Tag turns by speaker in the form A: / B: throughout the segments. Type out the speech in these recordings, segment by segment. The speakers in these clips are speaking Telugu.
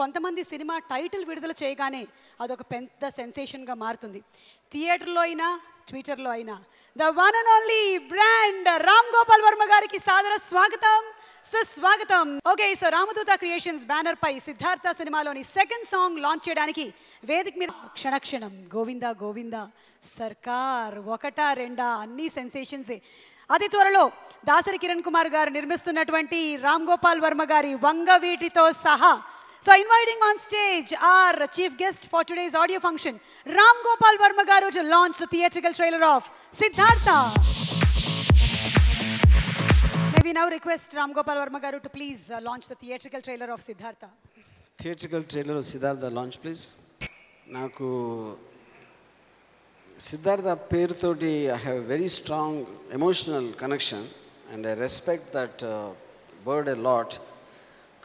A: కొంతమంది సినిమా టైటిల్ విడుదల చేయగానే అదొక పెద్ద సెన్సేషన్గా మారుతుంది. థియేటర్లో అయినా ట్విట్టర్లో అయినా the one and only brand Ram Gopal Varma గారికి సాదర స్వాగతం, సుస్వాగతం. ఓకే, సో రామదూత క్రియేషన్స్ బ్యానర్ పై సిద్ధార్థ సినిమాలోని సెకండ్ సాంగ్ లాంచ్ చేయడానికి వేదిక మీద క్షణక్షణం గోవిందా గోవిందా, సర్కార్, ఒకటా రెండా అన్ని సెన్సేషన్సే. అతి త్వరలో దాసరి కిరణ్ కుమార్ గారు నిర్మిస్తున్నటువంటి రామ్ గోపాల్ వర్మ గారి వంగవీటితో సహా. So inviting on stage our chief guest for today's audio function, Ram Gopal Varma garu, to launch the theatrical trailer of Siddhartha. May we now request Ram Gopal Varma garu to please launch the theatrical trailer of Siddhartha.
B: Theatrical trailer of Siddhartha launch please. Naku Siddhartha పేరు తోటి I have a very strong emotional connection and I respect that word a lot.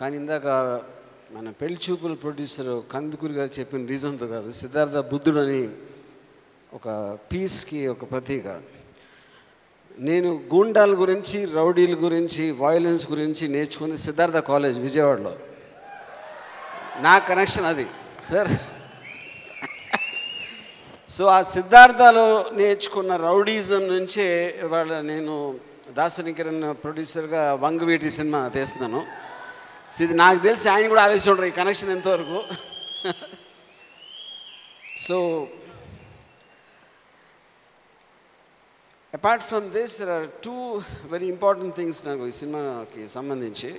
B: కానీ ఇందాక మన పెళ్లి చూపుల ప్రొడ్యూసర్ కందుకూరి గారు చెప్పిన రీజన్తో కాదు, సిద్ధార్థ బుద్ధుడు అని ఒక పీస్కి ఒక ప్రతీక. నేను గూండాల గురించి, రౌడీల గురించి, వయలెన్స్ గురించి నేర్చుకుంది సిద్ధార్థ కాలేజ్ విజయవాడలో. నా కనెక్షన్ అది సార్. సో ఆ సిద్ధార్థలో నేర్చుకున్న రౌడీజం నుంచే ఇవాళ నేను దాసరి కిరణ్ ప్రొడ్యూసర్గా వంగవీటి సినిమా తీస్తున్నాను. సో ఇది నాకు తెలిసి ఆయన కూడా ఆలోచించారు ఈ కనెక్షన్ ఎంతవరకు. So apart from this there are two very important things నాకు ఈ సినిమాకి సంబంధించి.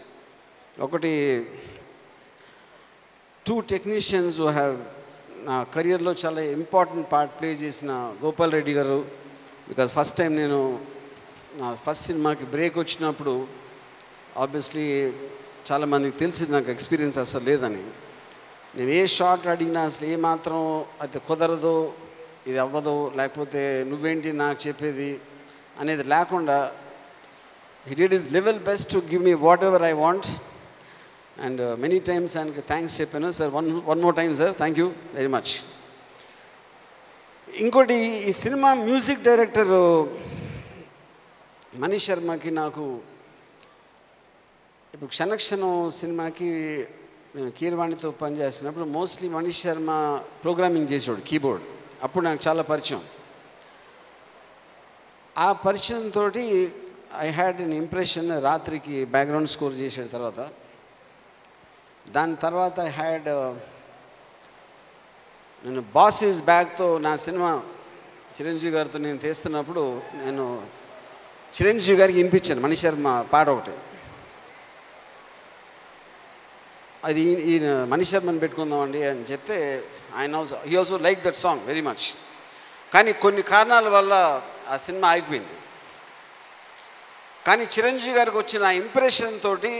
B: ఒకటి, టూ టెక్నీషియన్స్ హూ హ్యావ్ నా కెరియర్లో చాలా ఇంపార్టెంట్ పార్ట్ ప్లే చేసిన గోపాల్ రెడ్డి గారు. బికాజ్ ఫస్ట్ టైం నేను నా ఫస్ట్ సినిమాకి బ్రేక్ వచ్చినప్పుడు ఆబ్వియస్లీ చాలామందికి తెలిసింది నాకు ఎక్స్పీరియన్స్ అసలు లేదని. నేను ఏ షాట్ అడిగినా అసలు ఏమాత్రం అది కుదరదు, ఇది అవ్వదు, లేకపోతే నువ్వేంటి నాకు చెప్పేది అనేది లేకుండా he did his level best to give me what ever I want. And many times ఆయనకి థ్యాంక్స్ చెప్పాను. Sir one more time sir, thank you very much. ఇంకోటి, ఈ సినిమా మ్యూజిక్ డైరెక్టర్ మనీష్ శర్మకి నాకు ఇప్పుడు క్షణక్షణం సినిమాకి నేను కీరవాణితో పనిచేస్తున్నప్పుడు మోస్ట్లీ మనీష్ శర్మ ప్రోగ్రామింగ్ చేసేవాడు కీబోర్డ్. అప్పుడు నాకు చాలా పరిచయం. ఆ పరిచయంతో ఐ హ్యాడ్ ఎన్ ఇంప్రెషన్. రాత్రికి బ్యాక్గ్రౌండ్ స్కోర్ చేసిన తర్వాత దాని తర్వాత ఐ హ్యాడ్ నేను బాస్ ఈజ్ బ్యాక్తో నా సినిమా చిరంజీవి గారితో నేను తీస్తున్నప్పుడు నేను చిరంజీవి గారికి వినిపించాను మనీష్ శర్మ పాట ఒకటి. అది ఈయన మనీష్ శర్మని పెట్టుకుందామండి అని చెప్తే ఆయన he also like that song very much. కానీ కొన్ని కారణాల వల్ల ఆ సినిమా ఆగిపోయింది. కానీ చిరంజీవి గారికి వచ్చిన ఆ ఇంప్రెషన్ తోటి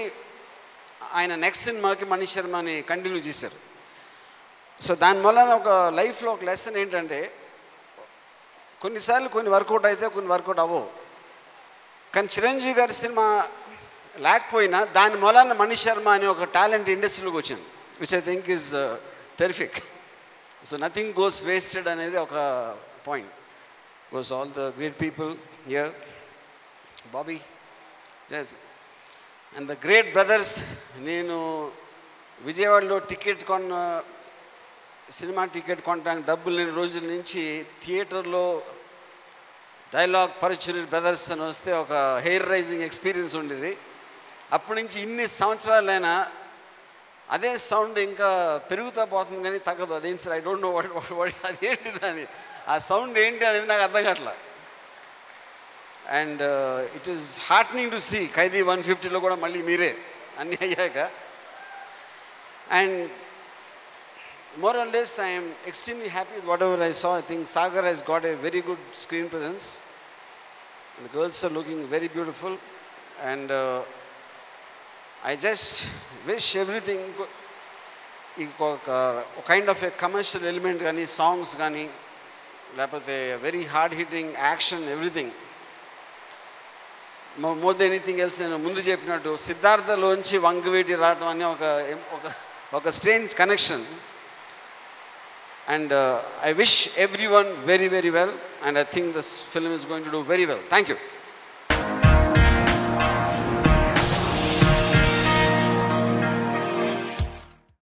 B: ఆయన నెక్స్ట్ సినిమాకి మనీష్ శర్మని కంటిన్యూ చేశారు. సో దానివల్ల ఒక లైఫ్లో ఒక లెసన్ ఏంటంటే, కొన్నిసార్లు కొన్ని వర్కౌట్ అయితే కొన్ని వర్కౌట్ అవ్వవు. కానీ చిరంజీవి గారి సినిమా లేకపోయినా దాని మూలాన మనీష్ శర్మ అనే ఒక టాలెంట్ ఇండస్ట్రీలోకి వచ్చింది, which I think is terrific. So nothing goes wasted అనేది ఒక point. Goes all the great people here, Bobby just and the great brothers. నేను విజయవాడలో సినిమా టికెట్ కొనడానికి డబ్బులు లేని రోజుల నుంచి థియేటర్లో డైలాగ్ పరచురి బ్రదర్స్ అని వస్తే ఒక హెయిర్ రైజింగ్ ఎక్స్పీరియన్స్ ఉండేది. అప్పటి నుంచి ఇన్ని సంవత్సరాలైనా అదే సౌండ్ ఇంకా పెరుగుతూ పోతుంది కానీ తగ్గదు. అదేంటి sir, I don't know what అదేంటి దాని ఆ సౌండ్ ఏంటి అనేది నాకు అర్థం కావట్లా. And it is heartening to see Khaidi 150లో కూడా మళ్ళీ మీరే అన్నీ అయ్యాక. And more or less I am extremely happy with whatever I saw. I think Sagar has got a very good screen presence. The girls are looking very beautiful and I just wish everything a kind of a commercial element gani, songs gani, lapothe very hard hitting action, everything. More than anything else, నేను ముందు చెప్పినట్టు సిద్ధార్థలోంచి వంగవీటి రావడం అనే ఒక strange connection. And I wish everyone very, very well, and I think this film is going to do very well. Thank you.